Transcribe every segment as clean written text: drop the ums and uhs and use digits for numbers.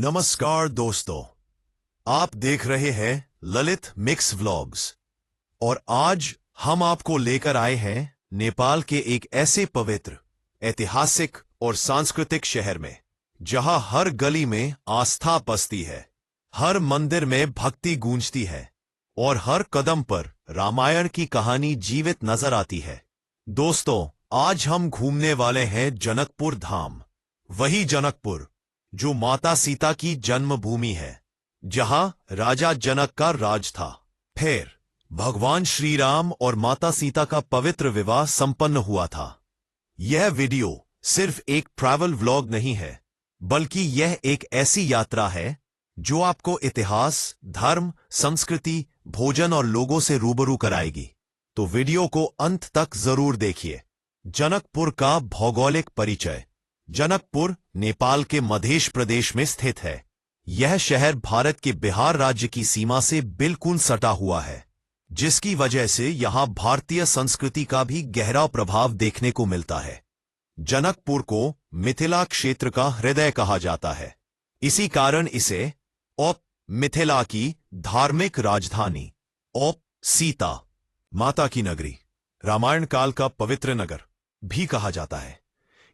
नमस्कार दोस्तों, आप देख रहे हैं ललित मिक्स व्लॉग्स और आज हम आपको लेकर आए हैं नेपाल के एक ऐसे पवित्र, ऐतिहासिक और सांस्कृतिक शहर में जहां हर गली में आस्था बसती है, हर मंदिर में भक्ति गूंजती है और हर कदम पर रामायण की कहानी जीवित नजर आती है। दोस्तों, आज हम घूमने वाले हैं जनकपुर धाम, वही जनकपुर जो माता सीता की जन्मभूमि है, जहां राजा जनक का राज था। फिर भगवान श्री राम और माता सीता का पवित्र विवाह संपन्न हुआ था। यह वीडियो सिर्फ एक ट्रैवल व्लॉग नहीं है, बल्कि यह एक ऐसी यात्रा है जो आपको इतिहास, धर्म, संस्कृति, भोजन और लोगों से रूबरू कराएगी। तो वीडियो को अंत तक जरूर देखिए। जनकपुर का भौगोलिक परिचय। जनकपुर नेपाल के मध्य प्रदेश में स्थित है। यह शहर भारत के बिहार राज्य की सीमा से बिल्कुल सटा हुआ है, जिसकी वजह से यहां भारतीय संस्कृति का भी गहरा प्रभाव देखने को मिलता है। जनकपुर को मिथिला क्षेत्र का हृदय कहा जाता है। इसी कारण इसे औप मिथिला की धार्मिक राजधानी, औप सीता माता की नगरी, रामायण काल का पवित्र नगर भी कहा जाता है।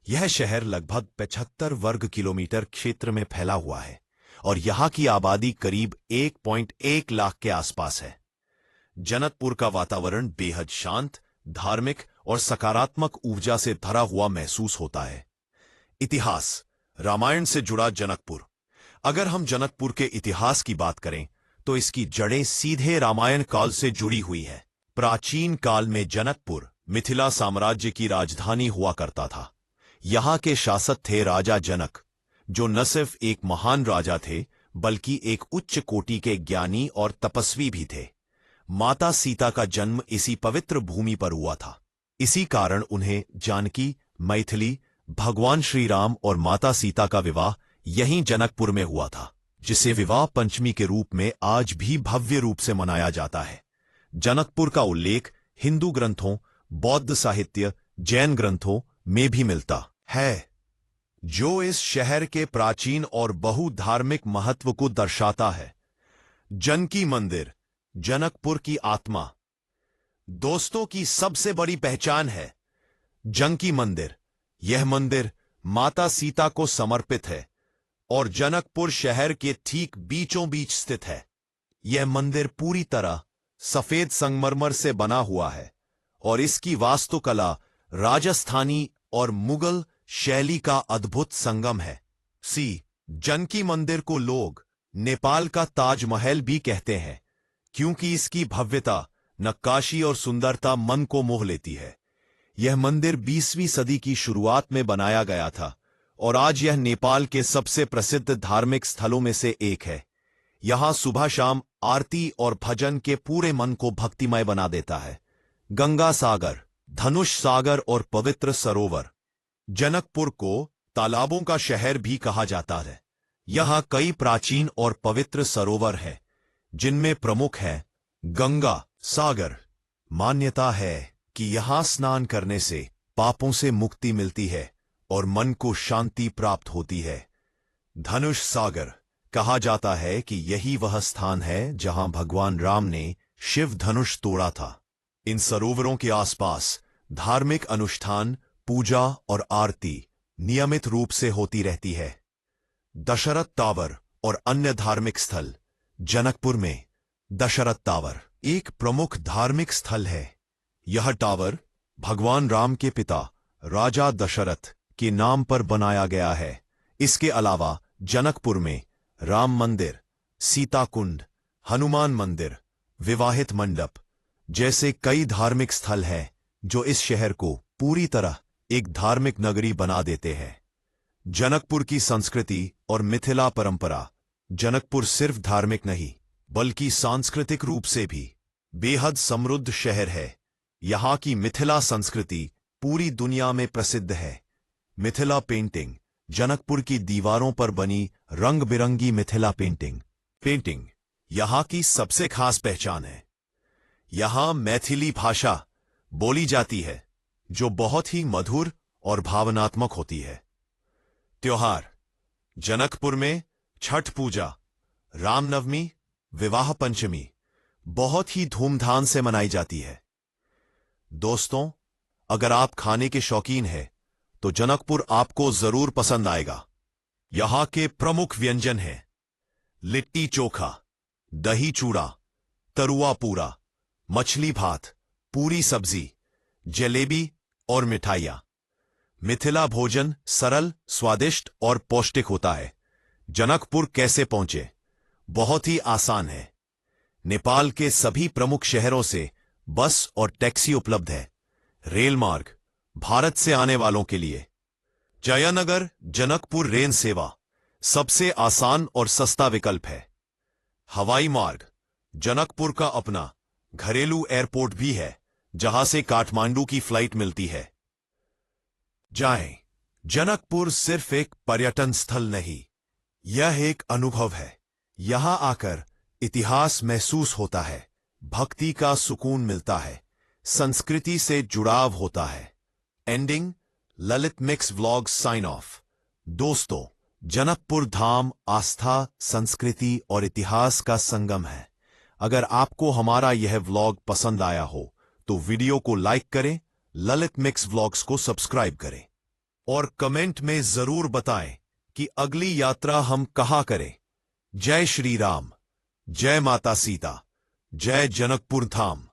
यह शहर लगभग 75 वर्ग किलोमीटर क्षेत्र में फैला हुआ है और यहां की आबादी करीब 1.1 लाख के आसपास है। जनकपुर का वातावरण बेहद शांत, धार्मिक और सकारात्मक ऊर्जा से भरा हुआ महसूस होता है। इतिहास। रामायण से जुड़ा जनकपुर। अगर हम जनकपुर के इतिहास की बात करें तो इसकी जड़ें सीधे रामायण काल से जुड़ी हुई है। प्राचीन काल में जनकपुर मिथिला साम्राज्य की राजधानी हुआ करता था। यहां के शासक थे राजा जनक, जो न सिर्फ एक महान राजा थे बल्कि एक उच्च कोटि के ज्ञानी और तपस्वी भी थे। माता सीता का जन्म इसी पवित्र भूमि पर हुआ था। इसी कारण उन्हें जानकी, मैथिली, भगवान श्री राम और माता सीता का विवाह यहीं जनकपुर में हुआ था, जिसे विवाह पंचमी के रूप में आज भी भव्य रूप से मनाया जाता है। जनकपुर का उल्लेख हिंदू ग्रंथों, बौद्ध साहित्य, जैन ग्रंथों में भी मिलता है, जो इस शहर के प्राचीन और बहुधार्मिक महत्व को दर्शाता है। जानकी मंदिर, जनकपुर की आत्मा। दोस्तों की सबसे बड़ी पहचान है जानकी मंदिर। यह मंदिर माता सीता को समर्पित है और जनकपुर शहर के ठीक बीचों बीच स्थित है। यह मंदिर पूरी तरह सफेद संगमरमर से बना हुआ है और इसकी वास्तुकला राजस्थानी और मुगल शैली का अद्भुत संगम है। जानकी मंदिर को लोग नेपाल का ताजमहल भी कहते हैं, क्योंकि इसकी भव्यता, नक्काशी और सुंदरता मन को मोह लेती है। यह मंदिर 20वीं सदी की शुरुआत में बनाया गया था और आज यह नेपाल के सबसे प्रसिद्ध धार्मिक स्थलों में से एक है। यहां सुबह शाम आरती और भजन के पूरे मन को भक्तिमय बना देता है। गंगा सागर, धनुष सागर और पवित्र सरोवर। जनकपुर को तालाबों का शहर भी कहा जाता है। यहां कई प्राचीन और पवित्र सरोवर हैं, जिनमें प्रमुख है गंगा सागर। मान्यता है कि यहां स्नान करने से पापों से मुक्ति मिलती है और मन को शांति प्राप्त होती है। धनुष सागर। कहा जाता है कि यही वह स्थान है जहां भगवान राम ने शिव धनुष तोड़ा था। इन सरोवरों के आसपास धार्मिक अनुष्ठान, पूजा और आरती नियमित रूप से होती रहती है। दशरथ टावर और अन्य धार्मिक स्थल। जनकपुर में दशरथ टावर एक प्रमुख धार्मिक स्थल है। यह टावर भगवान राम के पिता राजा दशरथ के नाम पर बनाया गया है। इसके अलावा जनकपुर में राम मंदिर, सीता कुंड, हनुमान मंदिर, विवाहित मंडप जैसे कई धार्मिक स्थल हैं, जो इस शहर को पूरी तरह एक धार्मिक नगरी बना देते हैं। जनकपुर की संस्कृति और मिथिला परंपरा। जनकपुर सिर्फ धार्मिक नहीं, बल्कि सांस्कृतिक रूप से भी बेहद समृद्ध शहर है। यहां की मिथिला संस्कृति पूरी दुनिया में प्रसिद्ध है। मिथिला पेंटिंग। जनकपुर की दीवारों पर बनी रंग बिरंगी मिथिला पेंटिंग यहां की सबसे खास पहचान है। यहां मैथिली भाषा बोली जाती है, जो बहुत ही मधुर और भावनात्मक होती है। त्योहार। जनकपुर में छठ पूजा, रामनवमी, विवाह पंचमी बहुत ही धूमधाम से मनाई जाती है। दोस्तों, अगर आप खाने के शौकीन हैं तो जनकपुर आपको जरूर पसंद आएगा। यहां के प्रमुख व्यंजन हैं लिट्टी चोखा, दही चूड़ा, तरुआ पूरा, मछली भात, पूरी सब्जी, जलेबी और मिठाइयाँ। मिथिला भोजन सरल, स्वादिष्ट और पौष्टिक होता है। जनकपुर कैसे पहुंचे? बहुत ही आसान है। नेपाल के सभी प्रमुख शहरों से बस और टैक्सी उपलब्ध है। रेल मार्ग, भारत से आने वालों के लिए जयनगर जनकपुर रेल सेवा सबसे आसान और सस्ता विकल्प है। हवाई मार्ग, जनकपुर का अपना घरेलू एयरपोर्ट भी है जहां से काठमांडू की फ्लाइट मिलती है। जाएं, जनकपुर सिर्फ एक पर्यटन स्थल नहीं, यह एक अनुभव है। यहां आकर इतिहास महसूस होता है, भक्ति का सुकून मिलता है, संस्कृति से जुड़ाव होता है। Ending, Lalit mix vlogs sign off. दोस्तों, जनकपुर धाम आस्था, संस्कृति और इतिहास का संगम है। अगर आपको हमारा यह व्लॉग पसंद आया हो तो वीडियो को लाइक करें, ललित मिक्स व्लॉग्स को सब्सक्राइब करें और कमेंट में जरूर बताएं कि अगली यात्रा हम कहां करें। जय श्री राम, जय माता सीता, जय जनकपुर धाम।